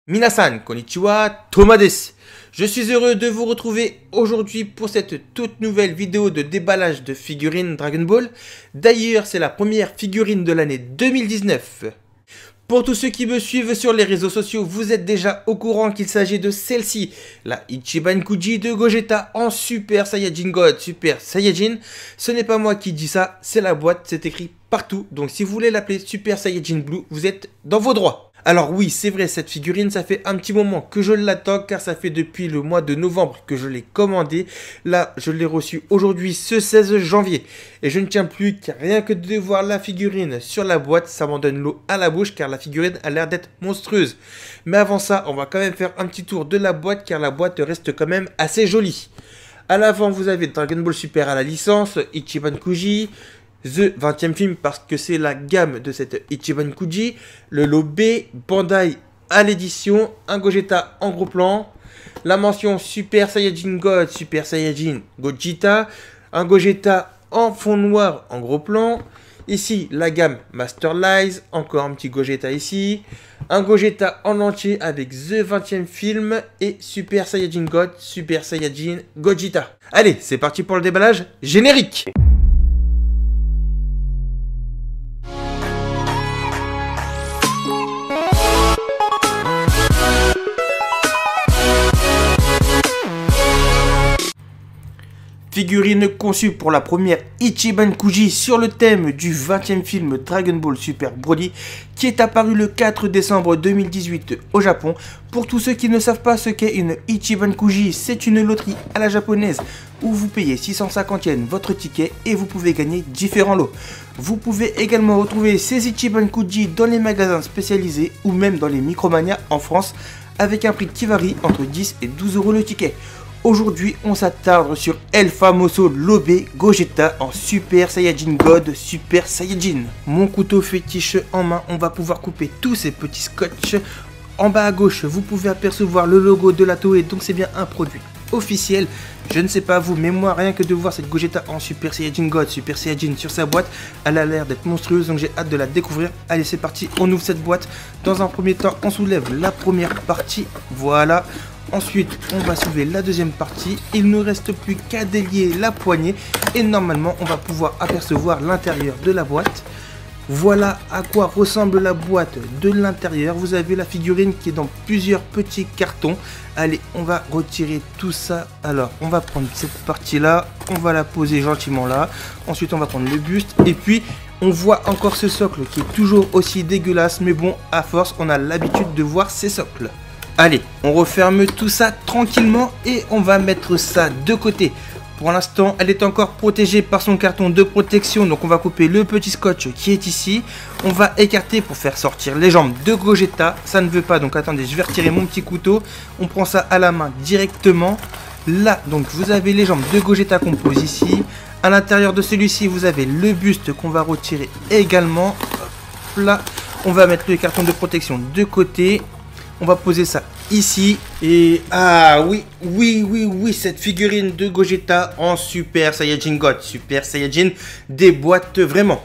Minasan, konnichiwa, Thomas desu. Je suis heureux de vous retrouver aujourd'hui pour cette toute nouvelle vidéo de déballage de figurines Dragon Ball. D'ailleurs, c'est la première figurine de l'année 2019. Pour tous ceux qui me suivent sur les réseaux sociaux, vous êtes déjà au courant qu'il s'agit de celle-ci, la Ichiban Kuji de Gogeta en Super Saiyajin God, Super Saiyajin. Ce n'est pas moi qui dis ça, c'est la boîte, c'est écrit partout. Donc si vous voulez l'appeler Super Saiyajin Blue, vous êtes dans vos droits. Alors oui, c'est vrai, cette figurine, ça fait un petit moment que je l'attends car ça fait depuis le mois de novembre que je l'ai commandée. Là, je l'ai reçue aujourd'hui ce 16 janvier. Et je ne tiens plus qu'à rien que de voir la figurine sur la boîte, ça m'en donne l'eau à la bouche car la figurine a l'air d'être monstrueuse. Mais avant ça, on va quand même faire un petit tour de la boîte car la boîte reste quand même assez jolie. À l'avant, vous avez Dragon Ball Super à la licence, Ichiban Kuji, The 20e film parce que c'est la gamme de cette Ichiban Kuji, le lot B, Bandai à l'édition, un Gogeta en gros plan, la mention Super Saiyajin God, Super Saiyajin Gogeta, un Gogeta en fond noir en gros plan, ici la gamme Master Lies, encore un petit Gogeta ici, un Gogeta en entier avec The 20e film et Super Saiyajin God, Super Saiyajin Gogeta. Allez, c'est parti pour le déballage générique. Figurine conçue pour la première Ichiban Kuji sur le thème du 20e film Dragon Ball Super Broly qui est apparu le 4 décembre 2018 au Japon. Pour tous ceux qui ne savent pas ce qu'est une Ichiban Kuji, c'est une loterie à la japonaise où vous payez 650 yens votre ticket et vous pouvez gagner différents lots. Vous pouvez également retrouver ces Ichiban Kuji dans les magasins spécialisés ou même dans les Micromania en France avec un prix qui varie entre 10 et 12 € le ticket. Aujourd'hui, on s'attarde sur El Famoso Lobé Gogeta en Super Saiyajin God, Super Saiyajin. Mon couteau fétiche en main, on va pouvoir couper tous ces petits scotch. En bas à gauche, vous pouvez apercevoir le logo de la Toei, donc c'est bien un produit officiel. Je ne sais pas vous, mais moi, rien que de voir cette Gogeta en Super Saiyajin God, Super Saiyajin sur sa boîte, elle a l'air d'être monstrueuse, donc j'ai hâte de la découvrir. Allez, c'est parti, on ouvre cette boîte. Dans un premier temps, on soulève la première partie, voilà. Ensuite, on va soulever la deuxième partie. Il ne reste plus qu'à délier la poignée. Et normalement, on va pouvoir apercevoir l'intérieur de la boîte. Voilà à quoi ressemble la boîte de l'intérieur. Vous avez la figurine qui est dans plusieurs petits cartons. Allez, on va retirer tout ça. Alors, on va prendre cette partie-là. On va la poser gentiment là. Ensuite, on va prendre le buste. Et puis, on voit encore ce socle qui est toujours aussi dégueulasse. Mais bon, à force, on a l'habitude de voir ces socles. Allez, on referme tout ça tranquillement et on va mettre ça de côté. Pour l'instant, elle est encore protégée par son carton de protection. Donc on va couper le petit scotch qui est ici. On va écarter pour faire sortir les jambes de Gogeta. Ça ne veut pas, donc attendez, je vais retirer mon petit couteau. On prend ça à la main directement. Là, donc vous avez les jambes de Gogeta qu'on pose ici. À l'intérieur de celui-ci, vous avez le buste qu'on va retirer également. Hop là, on va mettre le carton de protection de côté. On va poser ça ici. Et ah oui, cette figurine de Gogeta en Super Saiyajin God, Super Saiyajin déboîte vraiment.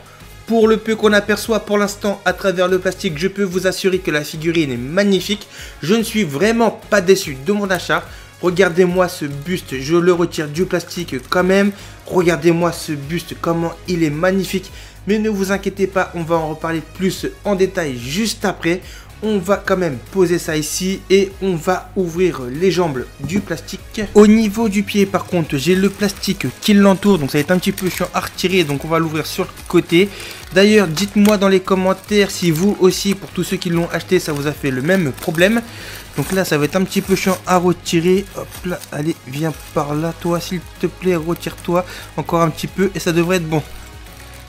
Pour le peu qu'on aperçoit pour l'instant à travers le plastique, je peux vous assurer que la figurine est magnifique. Je ne suis vraiment pas déçu de mon achat. Regardez-moi ce buste, je le retire du plastique quand même. Regardez-moi ce buste, comment il est magnifique. Mais ne vous inquiétez pas, on va en reparler plus en détail juste après. On va quand même poser ça ici et on va ouvrir les jambes du plastique. Au niveau du pied par contre, j'ai le plastique qui l'entoure, donc ça va être un petit peu chiant à retirer, donc on va l'ouvrir sur le côté. D'ailleurs, dites-moi dans les commentaires si vous aussi, pour tous ceux qui l'ont acheté, ça vous a fait le même problème. Donc là, ça va être un petit peu chiant à retirer. Hop là, allez, viens par là, toi, s'il te plaît, retire-toi encore un petit peu et ça devrait être bon.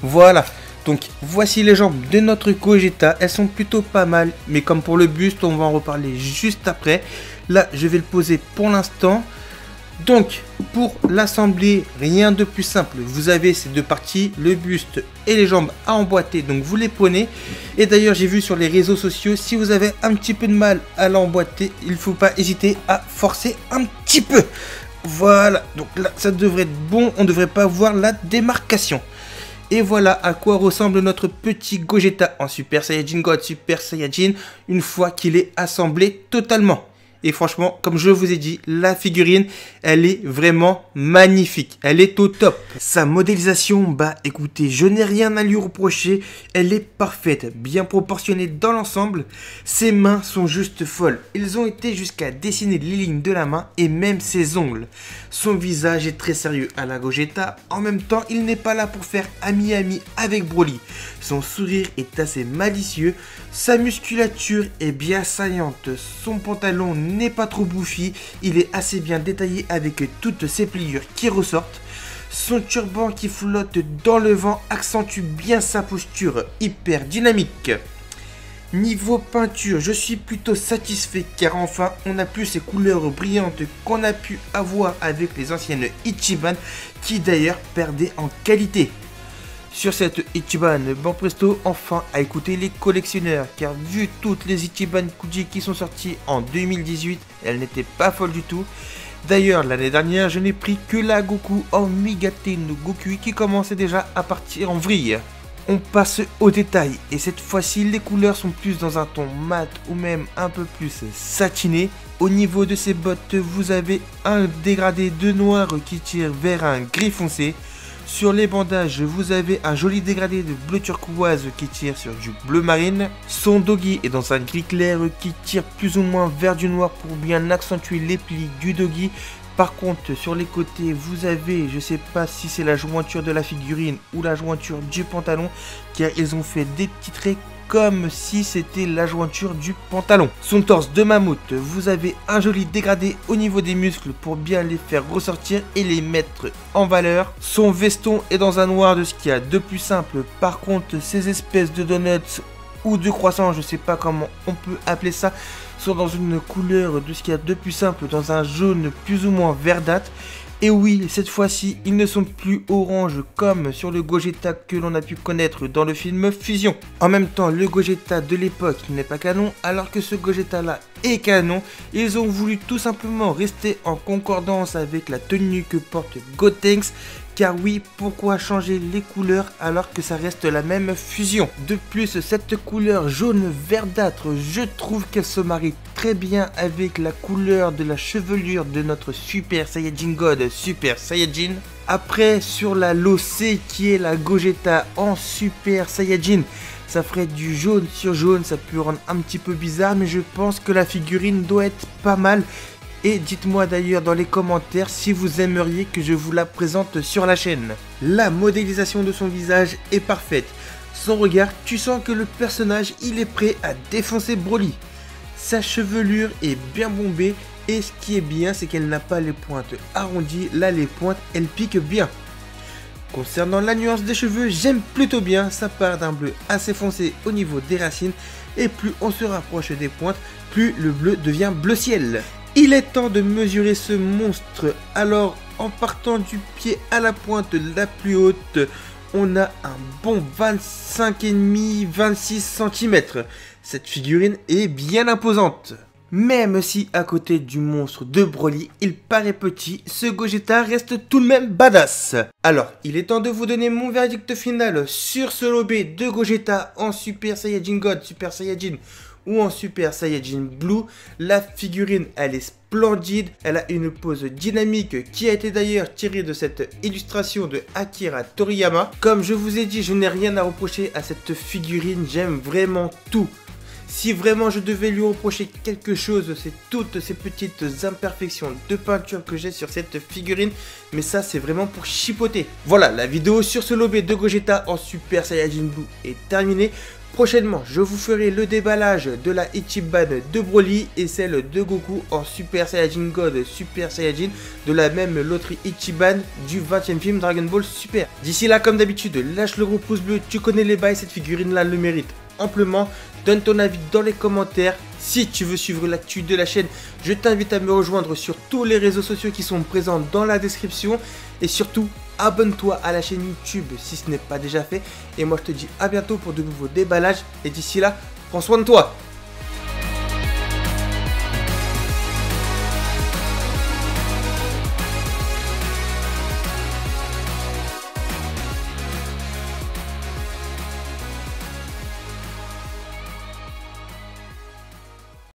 Voilà. Donc voici les jambes de notre Gogeta, elles sont plutôt pas mal, mais comme pour le buste, on va en reparler juste après. Là, je vais le poser pour l'instant. Donc, pour l'assembler, rien de plus simple. Vous avez ces deux parties, le buste et les jambes à emboîter, donc vous les prenez. Et d'ailleurs, j'ai vu sur les réseaux sociaux, si vous avez un petit peu de mal à l'emboîter, il ne faut pas hésiter à forcer un petit peu. Voilà, donc là, ça devrait être bon, on ne devrait pas voir la démarcation. Et voilà à quoi ressemble notre petit Gogeta en Super Saiyajin God, Super Saiyajin, une fois qu'il est assemblé totalement. Et franchement, comme je vous ai dit, la figurine, elle est vraiment magnifique. Elle est au top. Sa modélisation, bah écoutez, je n'ai rien à lui reprocher. Elle est parfaite, bien proportionnée dans l'ensemble. Ses mains sont juste folles. Ils ont été jusqu'à dessiner les lignes de la main et même ses ongles. Son visage est très sérieux à la Gogeta. En même temps, il n'est pas là pour faire ami-ami avec Broly. Son sourire est assez malicieux. Sa musculature est bien saillante. Son pantalon n'est pas trop bouffi, il est assez bien détaillé avec toutes ses pliures qui ressortent. Son turban qui flotte dans le vent accentue bien sa posture hyper dynamique. Niveau peinture, je suis plutôt satisfait car enfin on a plus ces couleurs brillantes qu'on a pu avoir avec les anciennes Ichiban qui d'ailleurs perdaient en qualité. Sur cette Ichiban, bon presto enfin à écouter les collectionneurs, car vu toutes les Ichiban Kuji qui sont sorties en 2018, elles n'étaient pas folles du tout. D'ailleurs, l'année dernière, je n'ai pris que la Goku en Migate no Goku qui commençait déjà à partir en vrille. On passe aux détails, et cette fois-ci, les couleurs sont plus dans un ton mat ou même un peu plus satiné. Au niveau de ses bottes, vous avez un dégradé de noir qui tire vers un gris foncé. Sur les bandages, vous avez un joli dégradé de bleu turquoise qui tire sur du bleu marine. Son doggy est dans un gris clair qui tire plus ou moins vers du noir pour bien accentuer les plis du doggy. Par contre, sur les côtés, vous avez, je sais pas si c'est la jointure de la figurine ou la jointure du pantalon, car ils ont fait des petits traits comme si c'était la jointure du pantalon. Son torse de mammouth, vous avez un joli dégradé au niveau des muscles pour bien les faire ressortir et les mettre en valeur. Son veston est dans un noir de ce qu'il y a de plus simple. Par contre, ces espèces de donuts ou de croissants, je sais pas comment on peut appeler ça, sont dans une couleur de ce qu'il y a de plus simple, dans un jaune plus ou moins verdâtre. Et oui, cette fois-ci, ils ne sont plus orange comme sur le Gogeta que l'on a pu connaître dans le film Fusion. En même temps, le Gogeta de l'époque n'est pas canon, alors que ce Gogeta-là est canon. Ils ont voulu tout simplement rester en concordance avec la tenue que porte Gotenks. Car oui, pourquoi changer les couleurs alors que ça reste la même fusion? De plus, cette couleur jaune verdâtre, je trouve qu'elle se marie très bien avec la couleur de la chevelure de notre Super Saiyajin God, Super Saiyajin. Après, sur la Losei qui est la Gogeta en Super Saiyajin, ça ferait du jaune sur jaune, ça peut rendre un petit peu bizarre, mais je pense que la figurine doit être pas mal. Et dites-moi d'ailleurs dans les commentaires si vous aimeriez que je vous la présente sur la chaîne. La modélisation de son visage est parfaite. Son regard, tu sens que le personnage, il est prêt à défoncer Broly. Sa chevelure est bien bombée et ce qui est bien, c'est qu'elle n'a pas les pointes arrondies. Là, les pointes, elles piquent bien. Concernant la nuance des cheveux, j'aime plutôt bien. Ça part d'un bleu assez foncé au niveau des racines. Et plus on se rapproche des pointes, plus le bleu devient bleu ciel. Il est temps de mesurer ce monstre. Alors, en partant du pied à la pointe la plus haute, on a un bon 25,5-26 cm. Cette figurine est bien imposante. Même si à côté du monstre de Broly, il paraît petit, ce Gogeta reste tout de même badass. Alors, il est temps de vous donner mon verdict final sur ce lobé de Gogeta en Super Saiyajin God, Super Saiyajin ou en Super Saiyajin Blue. La figurine, elle est splendide, elle a une pose dynamique qui a été d'ailleurs tirée de cette illustration de Akira Toriyama. Comme je vous ai dit, je n'ai rien à reprocher à cette figurine, j'aime vraiment tout. Si vraiment je devais lui reprocher quelque chose, c'est toutes ces petites imperfections de peinture que j'ai sur cette figurine. Mais ça, c'est vraiment pour chipoter. Voilà, la vidéo sur ce lobé de Gogeta en Super Saiyajin Blue est terminée. Prochainement, je vous ferai le déballage de la Ichiban de Broly et celle de Goku en Super Saiyajin God, Super Saiyajin, de la même loterie Ichiban du 20e film Dragon Ball Super. D'ici là, comme d'habitude, lâche le gros pouce bleu, tu connais les bails, cette figurine-là le mérite amplement. Donne ton avis dans les commentaires. Si tu veux suivre l'actu de la chaîne, je t'invite à me rejoindre sur tous les réseaux sociaux qui sont présents dans la description. Et surtout, abonne-toi à la chaîne YouTube si ce n'est pas déjà fait. Et moi, je te dis à bientôt pour de nouveaux déballages. Et d'ici là, prends soin de toi.